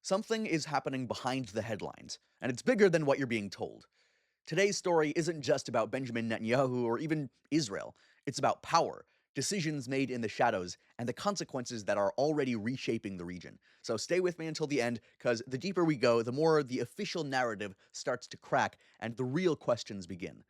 Something is happening behind the headlines, and it's bigger than what you're being told. Today's story isn't just about Benjamin Netanyahu or even Israel. It's about power, decisions made in the shadows, and the consequences that are already reshaping the region. So stay with me until the end, because the deeper we go, the more the official narrative starts to crack and the real questions begin.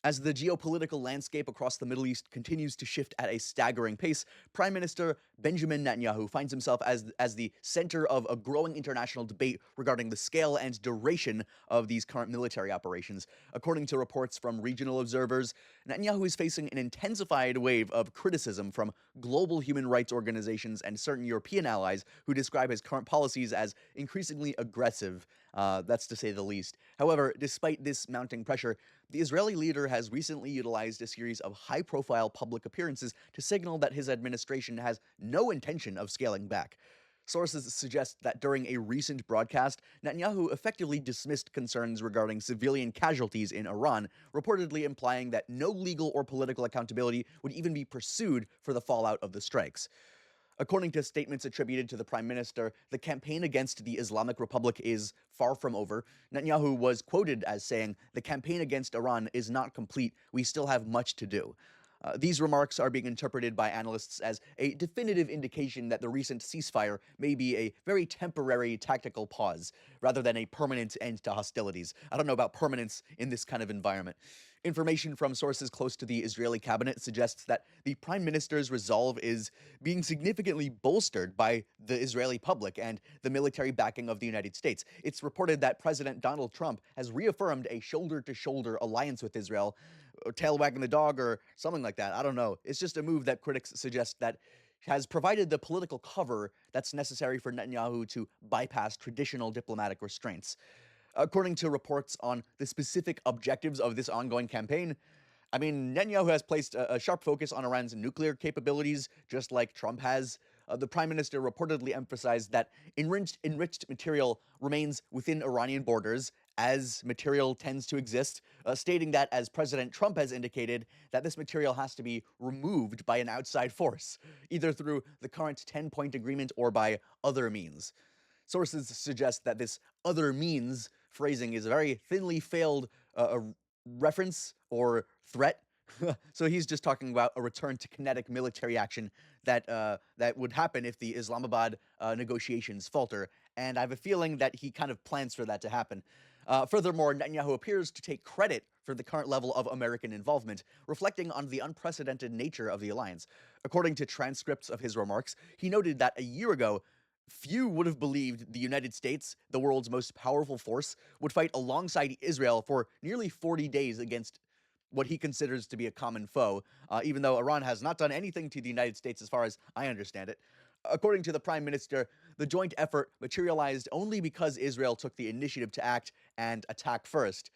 As the geopolitical landscape across the Middle East continues to shift at a staggering pace, Prime Minister Benjamin Netanyahu finds himself as the center of a growing international debate regarding the scale and duration of these current military operations. According to reports from regional observers, Netanyahu is facing an intensified wave of criticism from global human rights organizations and certain European allies who describe his current policies as increasingly aggressive. That's to say the least. However, despite this mounting pressure, the Israeli leader has recently utilized a series of high profile public appearances to signal that his administration has no intention of scaling back. Sources suggest that during a recent broadcast, Netanyahu effectively dismissed concerns regarding civilian casualties in Iran, reportedly implying that no legal or political accountability would even be pursued for the fallout of the strikes. According to statements attributed to the prime minister, the campaign against the Islamic Republic is far from over. Netanyahu was quoted as saying, "The campaign against Iran is not complete. We still have much to do." These remarks are being interpreted by analysts as a definitive indication that the recent ceasefire may be a very temporary tactical pause, rather than a permanent end to hostilities. I don't know about permanence in this kind of environment. Information from sources close to the Israeli cabinet suggests that the prime minister's resolve is being significantly bolstered by the Israeli public and the military backing of the United States. It's reported that President Donald Trump has reaffirmed a shoulder to shoulder alliance with Israel, or tail wagging the dog, or something like that. I don't know. It's just a move that critics suggest that has provided the political cover that's necessary for Netanyahu to bypass traditional diplomatic restraints. According to reports on the specific objectives of this ongoing campaign, I mean, Netanyahu has placed a sharp focus on Iran's nuclear capabilities, just like Trump has. The prime minister reportedly emphasized that enriched material remains within Iranian borders, as material tends to exist, stating that, as President Trump has indicated, that this material has to be removed by an outside force, either through the current 10-point agreement or by other means. Sources suggest that this other means phrasing is a very thinly veiled reference or threat. So he's just talking about a return to kinetic military action that would happen if the Islamabad negotiations falter. And I have a feeling that he kind of plans for that to happen. Furthermore, Netanyahu appears to take credit for the current level of American involvement, reflecting on the unprecedented nature of the alliance. According to transcripts of his remarks, he noted that a year ago, few would have believed the United States, the world's most powerful force, would fight alongside Israel for nearly 40 days against what he considers to be a common foe, even though Iran has not done anything to the United States as far as I understand it. According to the prime minister, the joint effort materialized only because Israel took the initiative to act and attack first.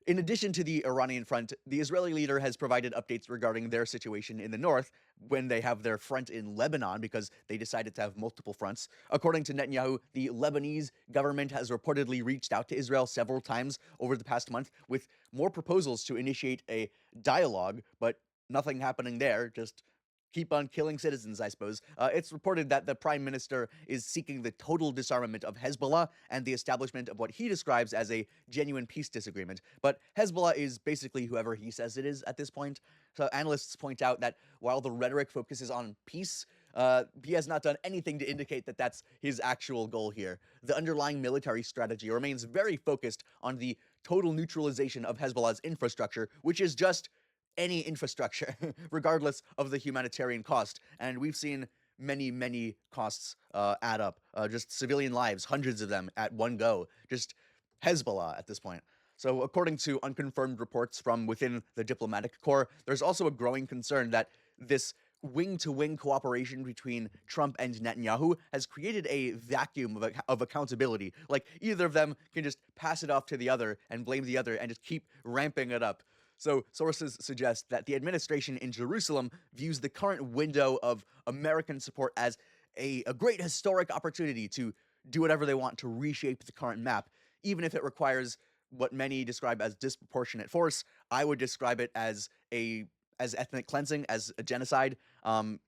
In addition to the Iranian front, the Israeli leader has provided updates regarding their situation in the north when they have their front in Lebanon, because they decided to have multiple fronts. According to Netanyahu, the Lebanese government has reportedly reached out to Israel several times over the past month with more proposals to initiate a dialogue, but nothing happening there, just keep on killing citizens, I suppose. It's reported that the prime minister is seeking the total disarmament of Hezbollah and the establishment of what he describes as a genuine peace disagreement. But Hezbollah is basically whoever he says it is at this point. So analysts point out that while the rhetoric focuses on peace, he has not done anything to indicate that that's his actual goal here. The underlying military strategy remains very focused on the total neutralization of Hezbollah's infrastructure, which is just any infrastructure, regardless of the humanitarian cost. And we've seen many, many costs add up. Just civilian lives, hundreds of them at one go. Just Hezbollah at this point. So according to unconfirmed reports from within the diplomatic corps, there's also a growing concern that this wing-to-wing cooperation between Trump and Netanyahu has created a vacuum of accountability. Like, either of them can just pass it off to the other and blame the other and just keep ramping it up. So sources suggest that the administration in Jerusalem views the current window of American support as a great historic opportunity to do whatever they want to reshape the current map, even if it requires what many describe as disproportionate force. I would describe it as a as ethnic cleansing, as a genocide,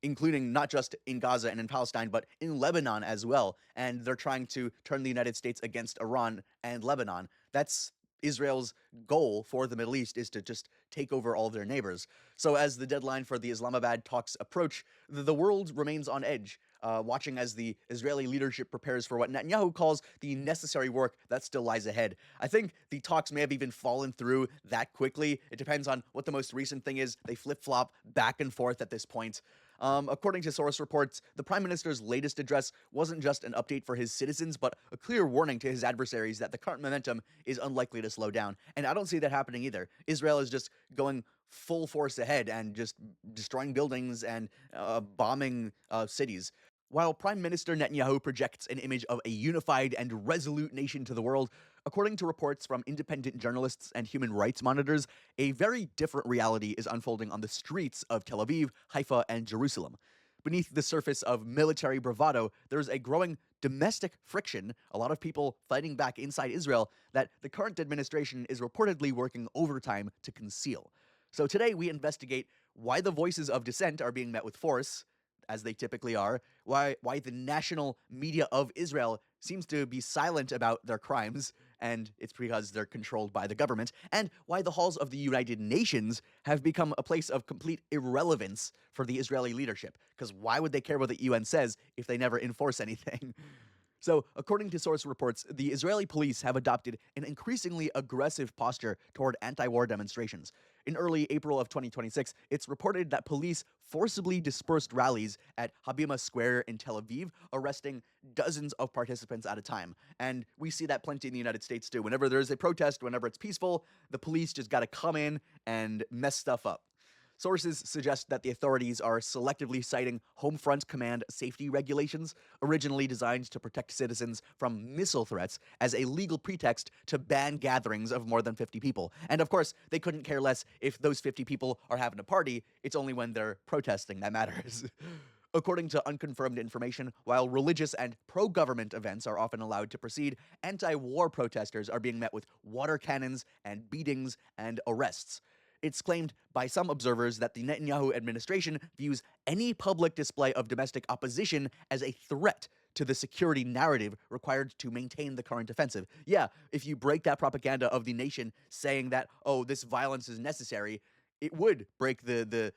including not just in Gaza and in Palestine, but in Lebanon as well. And they're trying to turn the United States against Iran and Lebanon. That's Israel's goal for the Middle East, is to just take over all of their neighbors. So as the deadline for the Islamabad talks approach, the world remains on edge, watching as the Israeli leadership prepares for what Netanyahu calls the necessary work that still lies ahead. I think the talks may have even fallen through that quickly. It depends on what the most recent thing is. They flip-flop back and forth at this point. According to source reports, the Prime Minister's latest address wasn't just an update for his citizens, but a clear warning to his adversaries that the current momentum is unlikely to slow down. And I don't see that happening either. Israel is just going full force ahead and just destroying buildings and bombing cities. While Prime Minister Netanyahu projects an image of a unified and resolute nation to the world, according to reports from independent journalists and human rights monitors, a very different reality is unfolding on the streets of Tel Aviv, Haifa, and Jerusalem. Beneath the surface of military bravado, there's a growing domestic friction, a lot of people fighting back inside Israel, that the current administration is reportedly working overtime to conceal. So today we investigate why the voices of dissent are being met with force, as they typically are, why the national media of Israel seems to be silent about their crimes, and it's because they're controlled by the government, and why the halls of the United Nations have become a place of complete irrelevance for the Israeli leadership. Because why would they care what the UN says if they never enforce anything? So, according to source reports, the Israeli police have adopted an increasingly aggressive posture toward anti-war demonstrations. In early April of 2026, it's reported that police forcibly dispersed rallies at Habima Square in Tel Aviv, arresting dozens of participants at a time. And we see that plenty in the United States too. Whenever there's a protest, whenever it's peaceful, the police just gotta come in and mess stuff up. Sources suggest that the authorities are selectively citing Homefront Command safety regulations, originally designed to protect citizens from missile threats, as a legal pretext to ban gatherings of more than 50 people. And of course, they couldn't care less if those 50 people are having a party. It's only when they're protesting that matters. According to unconfirmed information, while religious and pro-government events are often allowed to proceed, anti-war protesters are being met with water cannons and beatings and arrests. It's claimed by some observers that the Netanyahu administration views any public display of domestic opposition as a threat to the security narrative required to maintain the current offensive. Yeah, if you break that propaganda of the nation saying that, oh, this violence is necessary, it would break the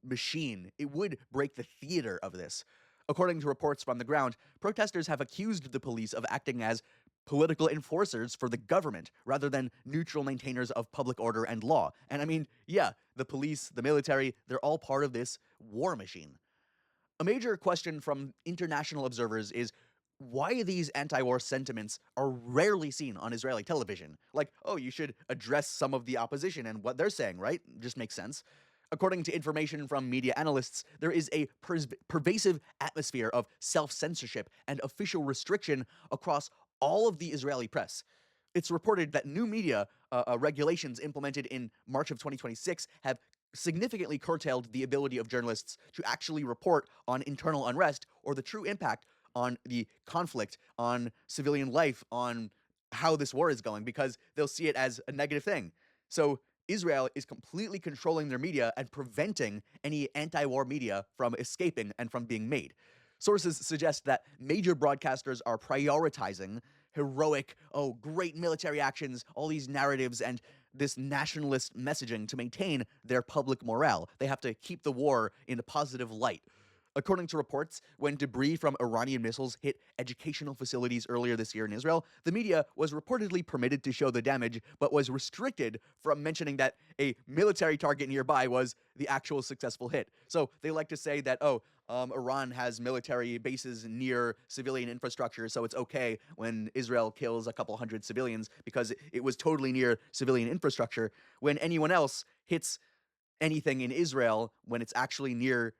machine. It would break the theater of this. According to reports from the ground, protesters have accused the police of acting as political enforcers for the government rather than neutral maintainers of public order and law. And I mean, yeah, the police, the military, they're all part of this war machine. A major question from international observers is why these anti-war sentiments are rarely seen on Israeli television. Like, oh, you should address some of the opposition and what they're saying, right? Just makes sense. According to information from media analysts, there is a pervasive atmosphere of self-censorship and official restriction across all of the Israeli press. It's reported that new media regulations implemented in March of 2026 have significantly curtailed the ability of journalists to actually report on internal unrest or the true impact on the conflict, on civilian life, on how this war is going, because they'll see it as a negative thing. So Israel is completely controlling their media and preventing any anti-war media from escaping and from being made. Sources suggest that major broadcasters are prioritizing heroic, oh, great military actions, all these narratives, and this nationalist messaging to maintain their public morale. They have to keep the war in a positive light. According to reports, when debris from Iranian missiles hit educational facilities earlier this year in Israel, the media was reportedly permitted to show the damage, but was restricted from mentioning that a military target nearby was the actual successful hit. So they like to say that, Iran has military bases near civilian infrastructure, so it's okay when Israel kills a couple hundred civilians because it was totally near civilian infrastructure. When anyone else hits anything in Israel, when it's actually near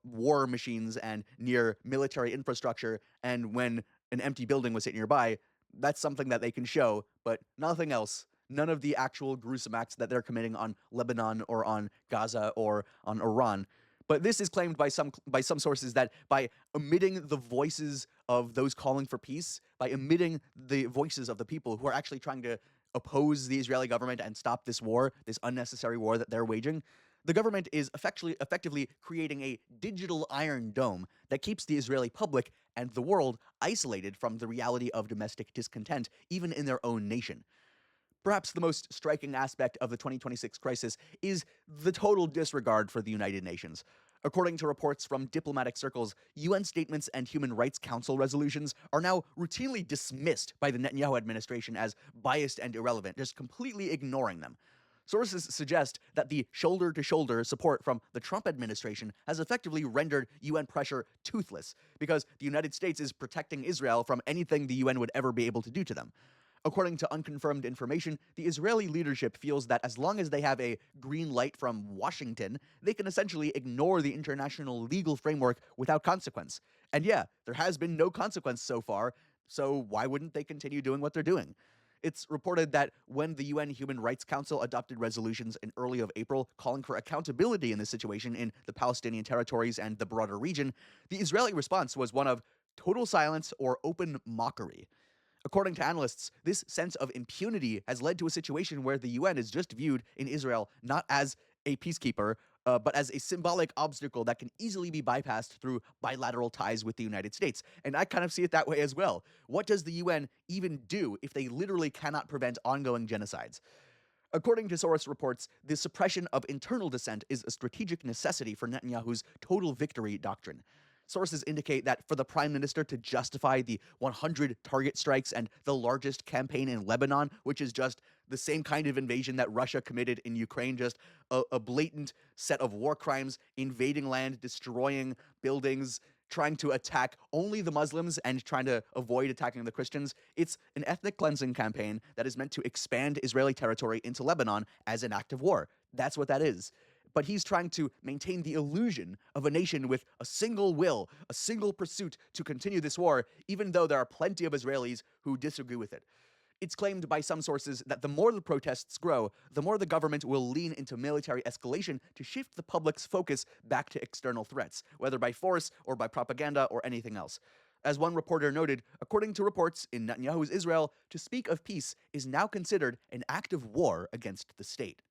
war machines and near military infrastructure, and when an empty building was hit nearby, that's something that they can show, but nothing else. None of the actual gruesome acts that they're committing on Lebanon or on Gaza or on Iran. But this is claimed by some sources that by omitting the voices of those calling for peace, by omitting the voices of the people who are actually trying to oppose the Israeli government and stop this war, this unnecessary war that they're waging, The government is effectively creating a digital iron dome that keeps the Israeli public and the world isolated from the reality of domestic discontent, even in their own nation. Perhaps the most striking aspect of the 2026 crisis is the total disregard for the United Nations. According to reports from diplomatic circles, UN statements and Human Rights Council resolutions are now routinely dismissed by the Netanyahu administration as biased and irrelevant, just completely ignoring them. Sources suggest that the shoulder to shoulder support from the Trump administration has effectively rendered UN pressure toothless because the United States is protecting Israel from anything the UN would ever be able to do to them. According to unconfirmed information, the Israeli leadership feels that as long as they have a green light from Washington, they can essentially ignore the international legal framework without consequence. And yeah, there has been no consequence so far, so why wouldn't they continue doing what they're doing? It's reported that when the UN Human Rights Council adopted resolutions in early of April calling for accountability in this situation in the Palestinian territories and the broader region, the Israeli response was one of total silence or open mockery. According to analysts, this sense of impunity has led to a situation where the UN is just viewed in Israel not as a peacekeeper, but as a symbolic obstacle that can easily be bypassed through bilateral ties with the United States. And I kind of see it that way as well. What does the UN even do if they literally cannot prevent ongoing genocides? According to source reports, the suppression of internal dissent is a strategic necessity for Netanyahu's total victory doctrine. Sources indicate that for the prime minister to justify the 100 target strikes and the largest campaign in Lebanon, which is just the same kind of invasion that Russia committed in Ukraine, just a blatant set of war crimes, invading land, destroying buildings, trying to attack only the Muslims and trying to avoid attacking the Christians. It's an ethnic cleansing campaign that is meant to expand Israeli territory into Lebanon as an act of war. That's what that is. But he's trying to maintain the illusion of a nation with a single will, a single pursuit to continue this war, even though there are plenty of Israelis who disagree with it. It's claimed by some sources that the more the protests grow, the more the government will lean into military escalation to shift the public's focus back to external threats, whether by force or by propaganda or anything else. As one reporter noted, according to reports in Netanyahu's Israel, to speak of peace is now considered an act of war against the state.